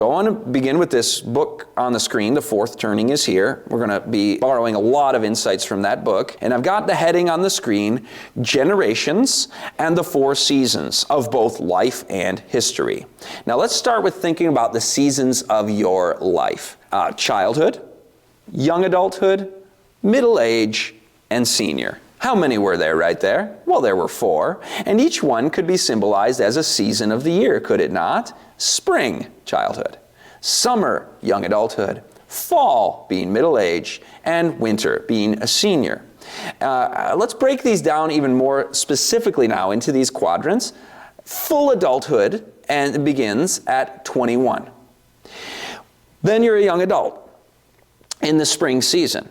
I want to begin with this book on the screen. The Fourth Turning is here. We're going to be borrowing a lot of insights from that book. And I've got the heading on the screen, Generations and the Four Seasons of Both Life and History. Now let's start with thinking about the seasons of your life. Childhood, young adulthood, middle age, and senior. How many were there right there? Well, there were 4. And each one could be symbolized as a season of the year, could it not? Spring, childhood. Summer, young adulthood. Fall, being middle age. And winter, being a senior. Let's break these down even more specifically now into these quadrants. Full adulthood and begins at 21. Then you're a young adult in the spring season.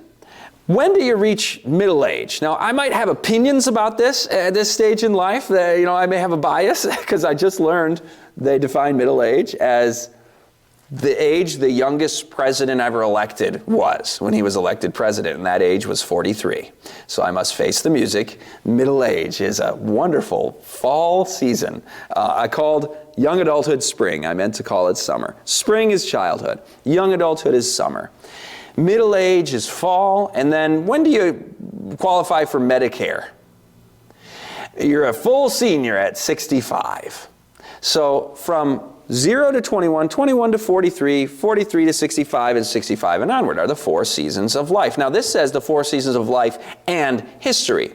When do you reach middle age? Now, I might have opinions about this at this stage in life. That, I may have a bias because I just learned they define middle age as the age the youngest president ever elected was when he was elected president, and that age was 43. So I must face the music. Middle age is a wonderful fall season. I called young adulthood spring. I meant to call it summer. Spring is childhood. Young adulthood is summer. Middle age is fall, and then when do you qualify for Medicare? You're a full senior at 65. So from 0 to 21, 21 to 43, 43 to 65, and 65 and onward are the 4 seasons of life. Now this says the 4 seasons of life and history.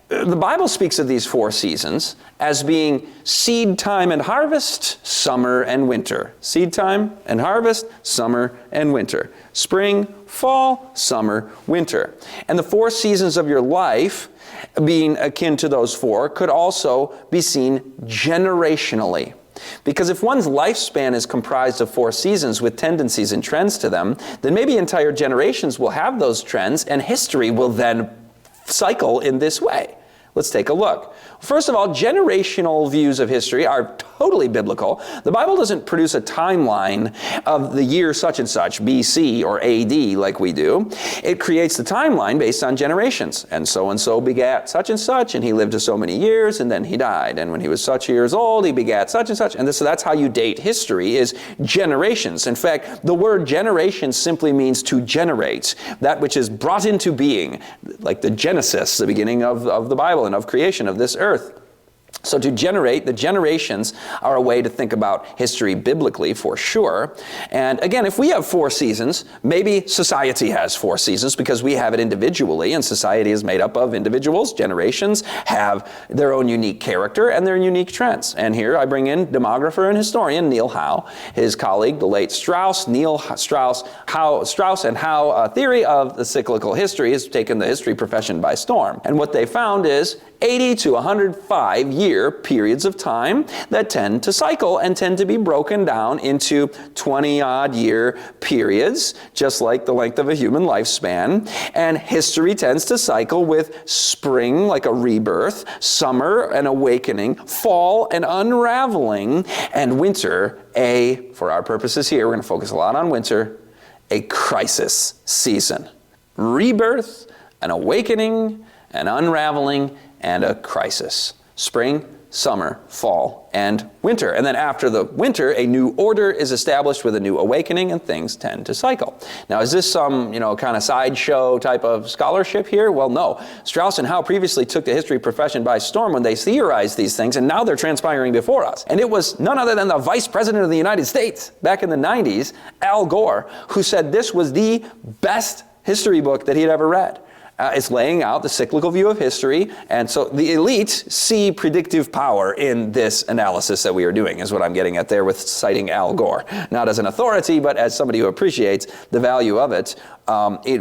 The Bible speaks of these 4 seasons as being seed time and harvest, summer and winter. Seed time and harvest, summer and winter. Spring, fall, summer, winter. And the 4 seasons of your life, being akin to those 4, could also be seen generationally. Because if one's lifespan is comprised of 4 seasons with tendencies and trends to them, then maybe entire generations will have those trends, and history will then cycle in this way. Let's take a look. First of all, generational views of history are totally biblical. The Bible doesn't produce a timeline of the year such and such, BC or AD, like we do. It creates the timeline based on generations. And so begat such, and he lived to so many years, and then he died. And when he was such years old, he begat such and such. And so that's how you date history, is generations. In fact, the word generation simply means to generate, that which is brought into being, like the Genesis, the beginning of the Bible and of creation of this earth. So to generate, the generations are a way to think about history biblically, for sure. And again, if we have 4 seasons, maybe society has 4 seasons because we have it individually, and society is made up of individuals. Generations have their own unique character and their unique trends. And here I bring in demographer and historian Neil Howe, his colleague, the late Strauss. Neil Strauss and Howe theory of the cyclical history has taken the history profession by storm. And what they found is 80 to 105 year periods of time that tend to cycle and tend to be broken down into 20-odd year periods, just like the length of a human lifespan. And history tends to cycle with spring, like a rebirth, summer, an awakening, fall, an unraveling, and winter, for our purposes here, we're going to focus a lot on winter, a crisis season. Rebirth, an awakening, an unraveling, and a crisis. Spring, summer, fall, and winter. And then after the winter, a new order is established with a new awakening, and things tend to cycle. Now, is this some, kind of sideshow type of scholarship here? Well, no. Strauss and Howe previously took the history profession by storm when they theorized these things, and now they're transpiring before us. And it was none other than the Vice President of the United States back in the 90s, Al Gore, who said this was the best history book that he had ever read. It's laying out the cyclical view of history, and so the elite see predictive power in this analysis that we are doing, is what I'm getting at there with citing Al Gore. Not as an authority, but as somebody who appreciates the value of it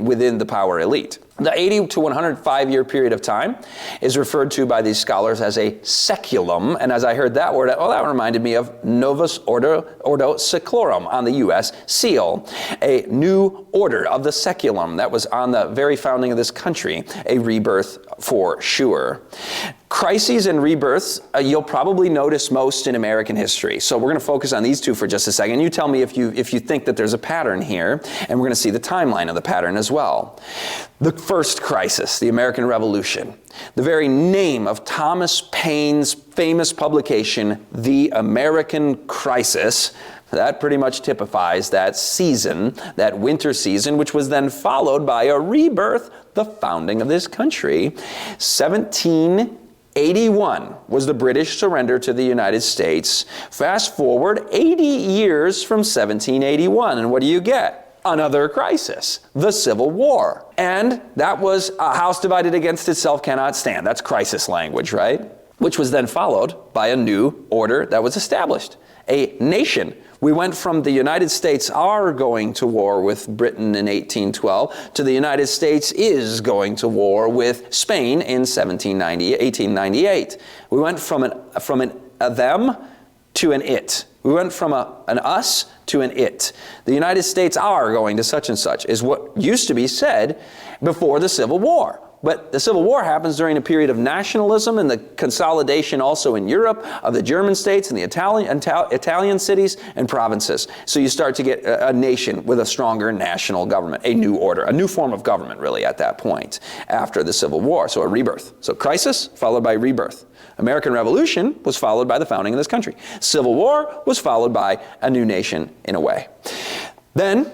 within the power elite. The 80 to 105 year period of time is referred to by these scholars as a seculum, and as I heard that word, that reminded me of Novus Ordo Seclorum on the U.S. seal, a new order of the seculum that was on the very founding of this country, a rebirth for sure. Crises and rebirths you'll probably notice most in American history. So we're going to focus on these two for just a second. You tell me if you think that there's a pattern here, and we're going to see the timeline of the pattern as well. The first crisis, the American Revolution. The very name of Thomas Paine's famous publication, The American Crisis, That pretty much typifies that season, that winter season, which was then followed by a rebirth, the founding of this country. 1781 was the British surrender to the United States. Fast forward 80 years from 1781, and what do you get? Another crisis, the Civil War. And that was a house divided against itself cannot stand. That's crisis language, right? Which was then followed by a new order that was established, a nation. We went from the United States are going to war with Britain in 1812 to the United States is going to war with Spain in 1898. We went from a them to an it. We went from an us to an it. The United States are going to such and such is what used to be said before the Civil War. But the Civil War happens during a period of nationalism and the consolidation also in Europe of the German states and the Italian cities and provinces. So you start to get a nation with a stronger national government, a new order, a new form of government really at that point after the Civil War. So a rebirth. So crisis followed by rebirth. American Revolution was followed by the founding of this country. Civil War was followed by a new nation in a way. Then,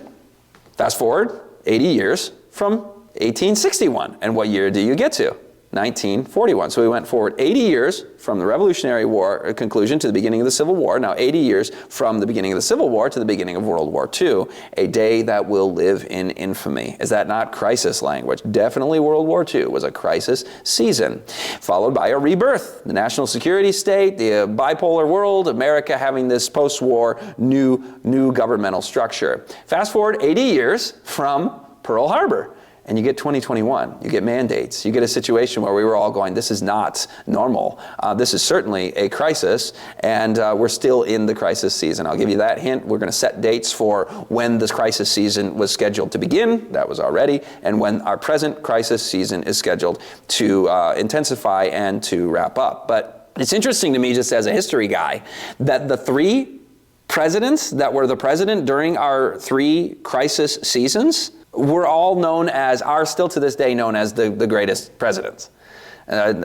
fast forward 80 years from 1861. And what year do you get to? 1941. So we went forward 80 years from the Revolutionary War conclusion to the beginning of the Civil War. Now 80 years from the beginning of the Civil War to the beginning of World War II. A day that will live in infamy. Is that not crisis language? Definitely World War II was a crisis season. Followed by a rebirth. The national security state, the bipolar world, America having this post-war new governmental structure. Fast forward 80 years from Pearl Harbor. And you get 2021, you get mandates, you get a situation where we were all going, this is not normal. This is certainly a crisis, and we're still in the crisis season. I'll give you that hint. We're going to set dates for when this crisis season was scheduled to begin. That was already. And when our present crisis season is scheduled to intensify and to wrap up. But it's interesting to me, just as a history guy, that the three presidents that were the president during our three crisis seasons were all are still to this day known as the greatest presidents.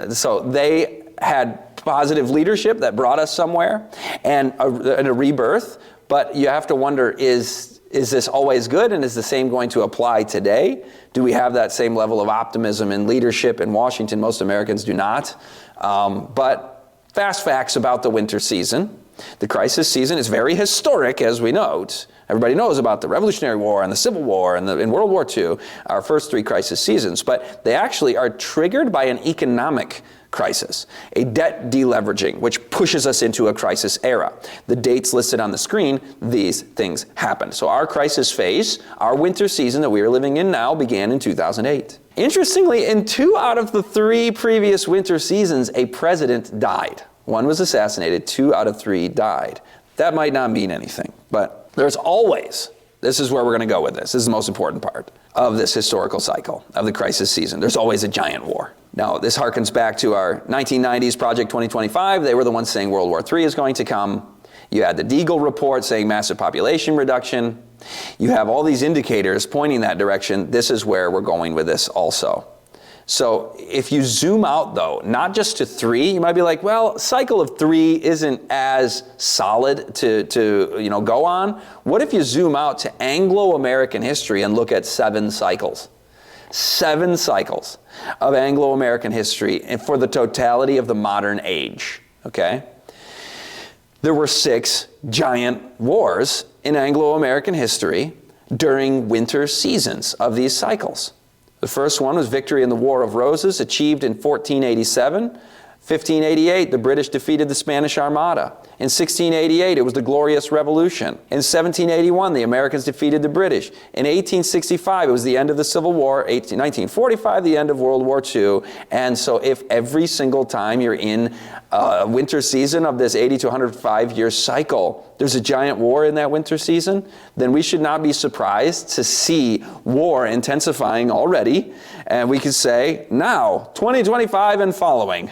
So they had positive leadership that brought us somewhere and a rebirth, but you have to wonder, is this always good, and is the same going to apply today? Do we have that same level of optimism and leadership in Washington? Most Americans do not. But fast facts about the winter season. The crisis season is very historic, as we note. Everybody knows about the Revolutionary War and the Civil War and in World War II, our first three crisis seasons, but they actually are triggered by an economic crisis, a debt deleveraging, which pushes us into a crisis era. The dates listed on the screen, these things happened. So our crisis phase, our winter season that we are living in now, began in 2008. Interestingly, in 2 out of the 3 previous winter seasons, a president died. 1 was assassinated, 2 out of 3 died. That might not mean anything, but there's always, this is where we're going to go with this. This is the most important part of this historical cycle of the crisis season. There's always a giant war. Now, this harkens back to our 1990s Project 2025. They were the ones saying World War III is going to come. You had the Deagle report saying massive population reduction. You have all these indicators pointing that direction. This is where we're going with this also. So if you zoom out, though, not just to 3, you might be like, well, cycle of 3 isn't as solid to go on. What if you zoom out to Anglo-American history and look at 7 cycles? 7 cycles of Anglo-American history and for the totality of the modern age, okay? There were 6 giant wars in Anglo-American history during winter seasons of these cycles. The first one was victory in the War of Roses, achieved in 1487. 1588, the British defeated the Spanish Armada. In 1688, it was the Glorious Revolution. In 1781, the Americans defeated the British. In 1865, it was the end of the Civil War. 1945, the end of World War II. And so if every single time you're in a winter season of this 80 to 105-year cycle, there's a giant war in that winter season, then we should not be surprised to see war intensifying already. And we could say, now, 2025 and following,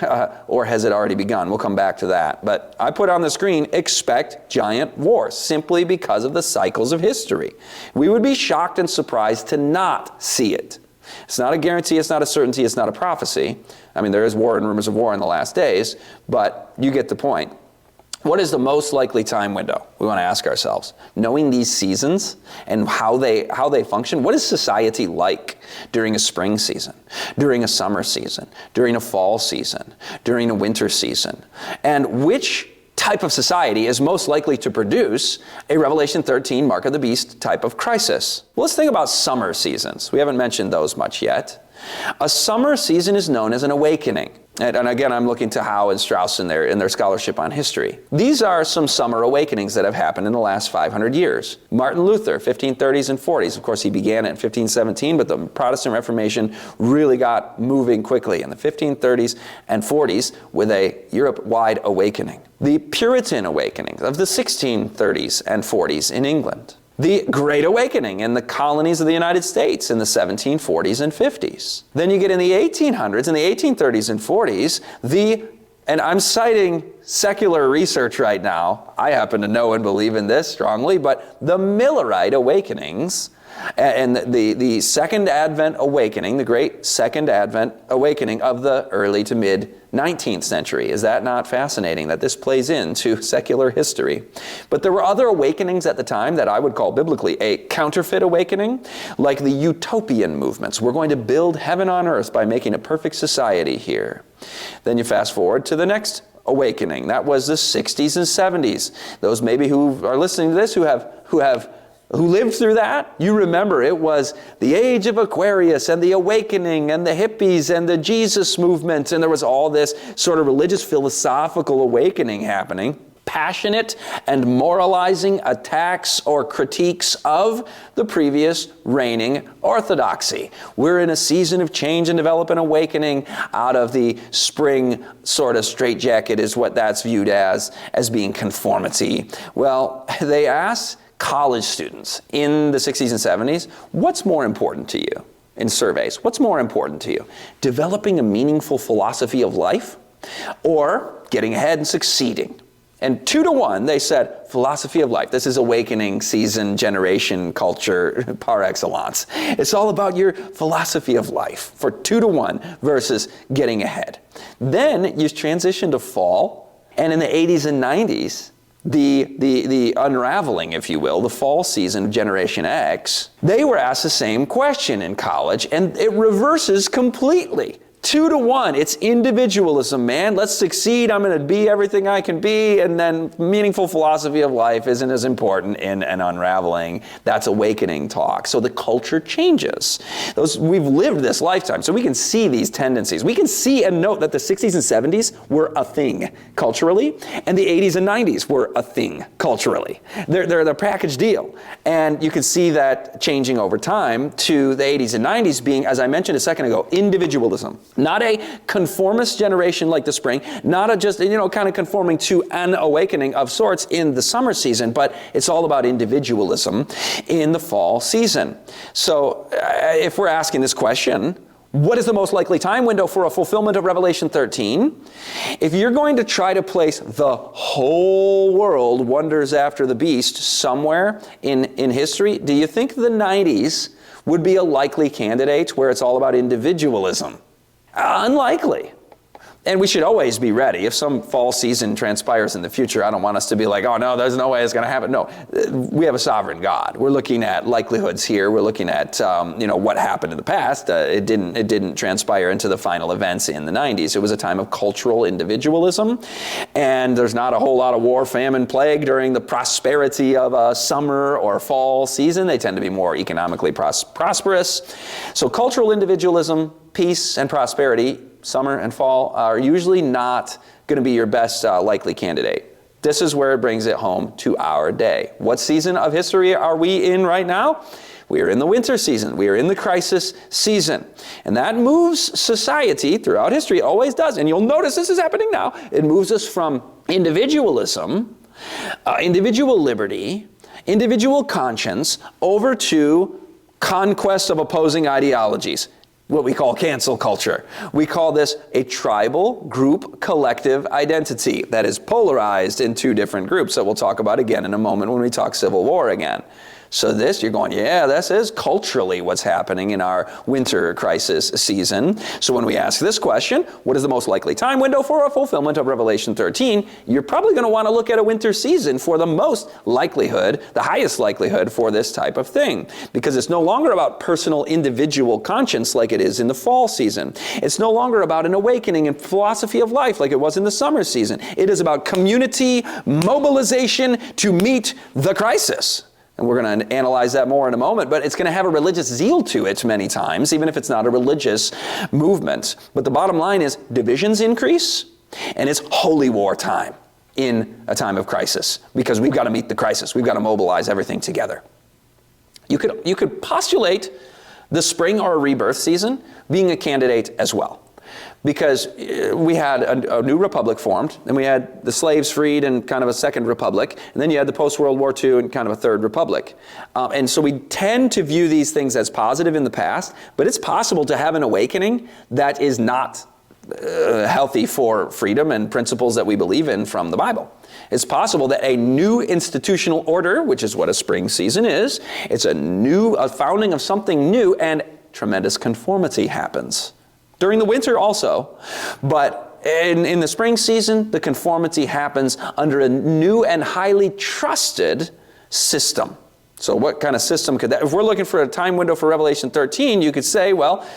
or has it already begun? We'll come back to that. But I put on the screen, expect giant wars, simply because of the cycles of history. We would be shocked and surprised to not see it. It's not a guarantee, it's not a certainty, it's not a prophecy. I mean, there is war and rumors of war in the last days, but you get the point. What is the most likely time window? We want to ask ourselves. Knowing these seasons and how they function, what is society like during a spring season, during a summer season, during a fall season, during a winter season? And which type of society is most likely to produce a Revelation 13 Mark of the Beast type of crisis? Well, let's think about summer seasons. We haven't mentioned those much yet. A summer season is known as an awakening. And again, I'm looking to Howe and Strauss in their scholarship on history. These are some summer awakenings that have happened in the last 500 years. Martin Luther, 1530s and 40s. Of course, he began it in 1517, but the Protestant Reformation really got moving quickly in the 1530s and 40s with a Europe-wide awakening. The Puritan awakenings of the 1630s and 40s in England. The Great Awakening in the colonies of the United States in the 1740s and 50s. Then you get in the 1800s, in the 1830s and 40s, and I'm citing secular research right now, I happen to know and believe in this strongly, but the Millerite awakenings and the Second Advent awakening, the Great Second Advent awakening of the early to mid 19th century. Is that not fascinating that this plays into secular history? But there were other awakenings at the time that I would call biblically a counterfeit awakening, like the utopian movements. We're going to build heaven on earth by making a perfect society here. Then you fast forward to the next awakening. That was the 60s and 70s. Those maybe who are listening to this who lived through that, you remember it was the age of Aquarius and the awakening and the hippies and the Jesus movement, and there was all this sort of religious philosophical awakening happening. Passionate and moralizing attacks or critiques of the previous reigning orthodoxy. We're in a season of change and develop an awakening out of the spring sort of straitjacket is what that's viewed as being conformity. Well, they asked college students in the 60s and 70s, what's more important to you in surveys? What's more important to you? Developing a meaningful philosophy of life or getting ahead and succeeding? And 2 to 1, they said, philosophy of life. This is awakening season, generation, culture, par excellence. It's all about your philosophy of life for 2 to 1 versus getting ahead. Then you transition to fall, and in the 80s and 90s, the unraveling, if you will, the fall season of Generation X, they were asked the same question in college, and it reverses completely. 2 to 1, it's individualism, man. Let's succeed. I'm going to be everything I can be. And then meaningful philosophy of life isn't as important in an unraveling. That's awakening talk. So the culture changes. We've lived this lifetime, so we can see these tendencies. We can see and note that the 60s and 70s were a thing culturally, and the 80s and 90s were a thing culturally. They're the package deal. And you can see that changing over time to the 80s and 90s being, as I mentioned a second ago, individualism. Not a conformist generation like the spring, not a just, kind of conforming to an awakening of sorts in the summer season, but it's all about individualism in the fall season. So if we're asking this question, what is the most likely time window for a fulfillment of Revelation 13? If you're going to try to place the whole world wonders after the beast somewhere in history, do you think the 90s would be a likely candidate where it's all about individualism? Unlikely. And we should always be ready. If some fall season transpires in the future, I don't want us to be like, oh no, there's no way it's going to happen. No, we have a sovereign God. We're looking at likelihoods here. We're looking at what happened in the past. It didn't transpire into the final events in the 90s. It was a time of cultural individualism, and there's not a whole lot of war, famine, plague during the prosperity of a summer or fall season. They tend to be more economically prosperous. So cultural individualism, peace, and prosperity, summer and fall, are usually not going to be your best likely candidate. This is where it brings it home to our day. What season of history are we in right now? We are in the winter season. We are in the crisis season. And that moves society throughout history. It always does. And you'll notice this is happening now. It moves us from individualism, individual liberty, individual conscience, over to conquest of opposing ideologies. What we call cancel culture. We call this a tribal group collective identity that is polarized in 2 different groups that we'll talk about again in a moment when we talk Civil War again. So this, you're going, yeah, this is culturally what's happening in our winter crisis season. So when we ask this question, what is the most likely time window for a fulfillment of Revelation 13? You're probably going to want to look at a winter season for the most likelihood, the highest likelihood for this type of thing. Because it's no longer about personal individual conscience like it is in the fall season. It's no longer about an awakening and philosophy of life like it was in the summer season. It is about community mobilization to meet the crisis. And we're going to analyze that more in a moment, but it's going to have a religious zeal to it many times, even if it's not a religious movement. But the bottom line is divisions increase, and it's holy war time in a time of crisis, because we've got to meet the crisis. We've got to mobilize everything together. You could postulate the spring or rebirth season being a candidate as well. Because we had a new republic formed, and we had the slaves freed and kind of a second republic, and then you had the post-World War II and kind of a third republic. And so we tend to view these things as positive in the past, but it's possible to have an awakening that is not healthy for freedom and principles that we believe in from the Bible. It's possible that a new institutional order, which is what a spring season is, it's a founding of something new, and tremendous conformity happens. During the winter also, but in the spring season, the conformity happens under a new and highly trusted system. So what kind of system could that, if we're looking for a time window for Revelation 13, you could say, well,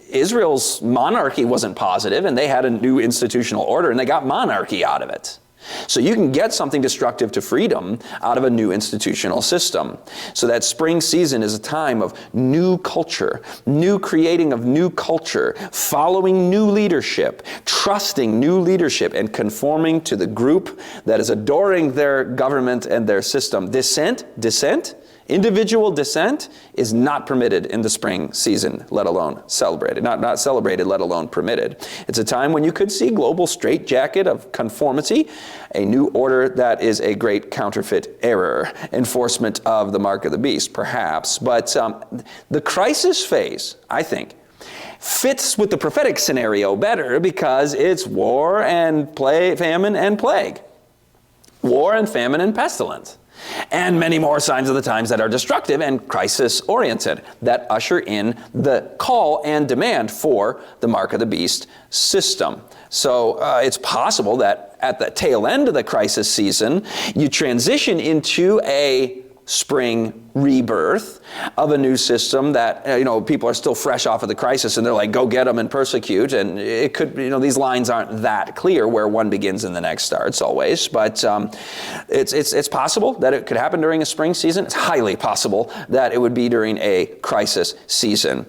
Israel's monarchy wasn't positive, and they had a new institutional order, and they got monarchy out of it. So you can get something destructive to freedom out of a new institutional system. So that spring season is a time of new culture, new creating of new culture, following new leadership, trusting new leadership, and conforming to the group that is adoring their government and their system. Individual dissent is not permitted in the spring season, let alone celebrated. Not celebrated, let alone permitted. It's a time when you could see global straitjacket of conformity, a new order that is a great counterfeit error, enforcement of the mark of the beast, perhaps. But the crisis phase, I think, fits with the prophetic scenario better because it's war and famine and plague. War and famine and pestilence. And many more signs of the times that are destructive and crisis-oriented that usher in the call and demand for the mark of the beast system. So it's possible that at the tail end of the crisis season, you transition into a spring rebirth of a new system that, people are still fresh off of the crisis and they're like, go get them and persecute. And it could, these lines aren't that clear where one begins and the next starts always. But it's possible that it could happen during a spring season. It's highly possible that it would be during a crisis season.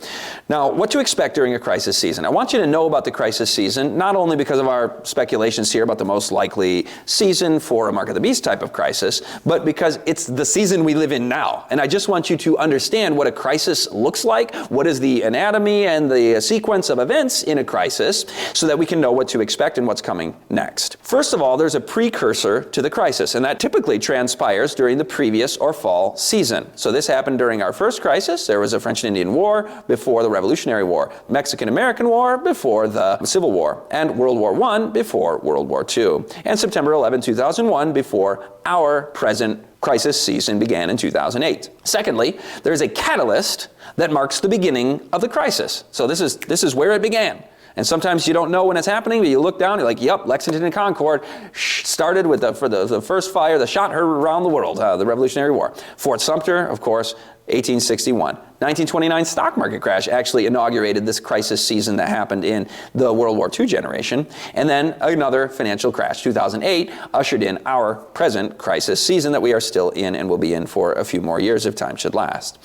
Now, what to expect during a crisis season? I want you to know about the crisis season, not only because of our speculations here about the most likely season for a Mark of the Beast type of crisis, but because it's the season we live in now. And I just want you to understand what a crisis looks like, what is the anatomy and the sequence of events in a crisis, so that we can know what to expect and what's coming next. First of all, there's a precursor to the crisis, and that typically transpires during the previous or fall season. So this happened during our first crisis. There was a French and Indian War before the Revolutionary War, Mexican-American War before the Civil War, and World War I before World War II, and September 11, 2001 before our present crisis season began in 2008. Secondly, there's a catalyst that marks the beginning of the crisis. So this is where it began. And sometimes you don't know when it's happening, but you look down, you're like, yep, Lexington and Concord started with the first fire that shot her around the world, the Revolutionary War. Fort Sumter, of course, 1861. 1929 stock market crash actually inaugurated this crisis season that happened in the World War II generation. And then another financial crash, 2008, ushered in our present crisis season that we are still in and will be in for a few more years if time should last.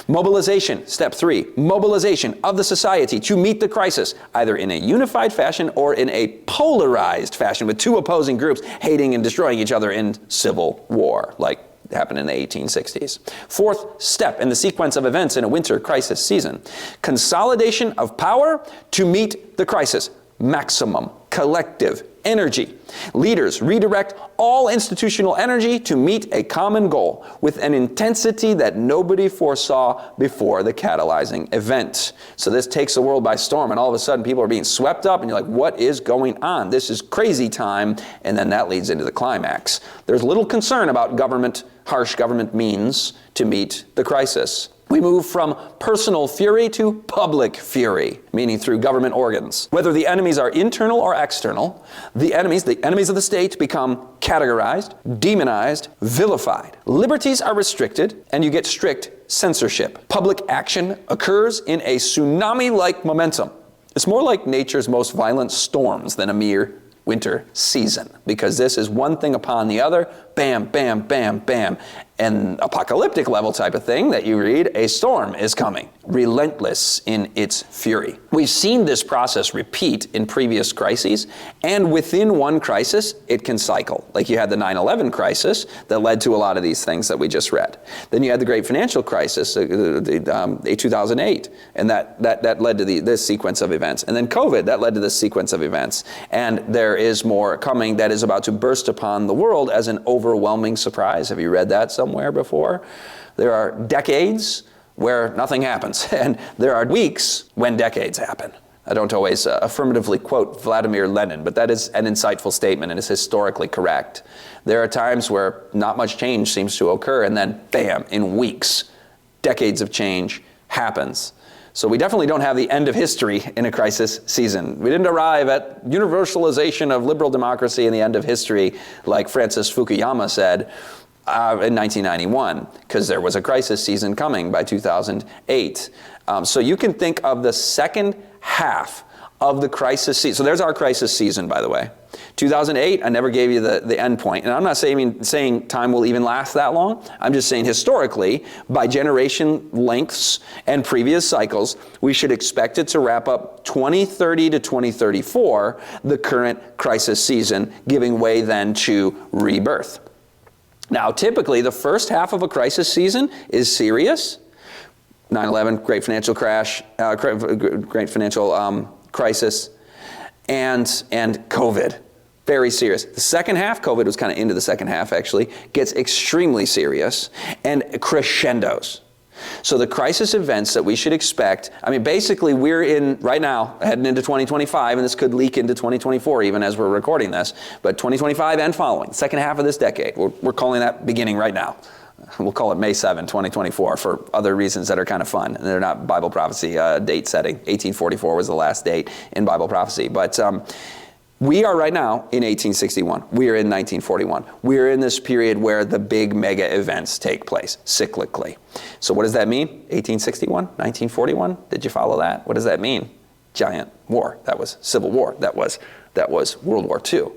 Mobilization, step 3, mobilization of the society to meet the crisis, either in a unified fashion or in a polarized fashion with two opposing groups hating and destroying each other in civil war, like happened in the 1860s. Fourth step in the sequence of events in a winter crisis season, consolidation of power to meet the crisis. Maximum collective energy. Leaders redirect all institutional energy to meet a common goal with an intensity that nobody foresaw before the catalyzing event. So this takes the world by storm, and all of a sudden people are being swept up, and you're like, what is going on? This is crazy time, and then that leads into the climax. There's little concern about harsh government means to meet the crisis. We move from personal fury to public fury, meaning through government organs. Whether the enemies are internal or external, the enemies of the state become categorized, demonized, vilified. Liberties are restricted, and you get strict censorship. Public action occurs in a tsunami-like momentum. It's more like nature's most violent storms than a mere winter season, because this is one thing upon the other, bam, bam, bam, bam. An apocalyptic level type of thing that you read, a storm is coming, relentless in its fury. We've seen this process repeat in previous crises, and within one crisis, it can cycle. Like you had the 9/11 crisis that led to a lot of these things that we just read. Then you had the great financial crisis, 2008, and that led to this sequence of events. And then COVID, that led to this sequence of events. And there is more coming that is about to burst upon the world as an overwhelming surprise. Have you read that somewhere before? There are decades where nothing happens, and there are weeks when decades happen. I don't always affirmatively quote Vladimir Lenin, but that is an insightful statement and is historically correct. There are times where not much change seems to occur, and then bam, in weeks, decades of change happens. So we definitely don't have the end of history in a crisis season. We didn't arrive at universalization of liberal democracy in the end of history, like Francis Fukuyama said in 1991, because there was a crisis season coming by 2008. So you can think of the second half of the crisis season. So there's our crisis season, by the way. 2008, I never gave you the end point. And I'm not saying time will even last that long. I'm just saying historically, by generation lengths and previous cycles, we should expect it to wrap up 2030 to 2034, the current crisis season, giving way then to rebirth. Now, typically, the first half of a crisis season is serious. 9/11, great financial crash, great financial crisis, and COVID. Very serious. The second half, COVID was kind of into the second half actually, gets extremely serious and crescendos. So the crisis events that we should expect, I mean, basically we're in, right now, heading into 2025, and this could leak into 2024 even as we're recording this, but 2025 and following, second half of this decade, we're calling that beginning right now. We'll call it May 7, 2024 for other reasons that are kind of fun, and they're not Bible prophecy date setting. 1844 was the last date in Bible prophecy, but we are right now in 1861. We are in 1941. We are in this period where the big mega events take place cyclically. So what does that mean? 1861, 1941? Did you follow that? What does that mean? Giant war. That was Civil War. That was World War II.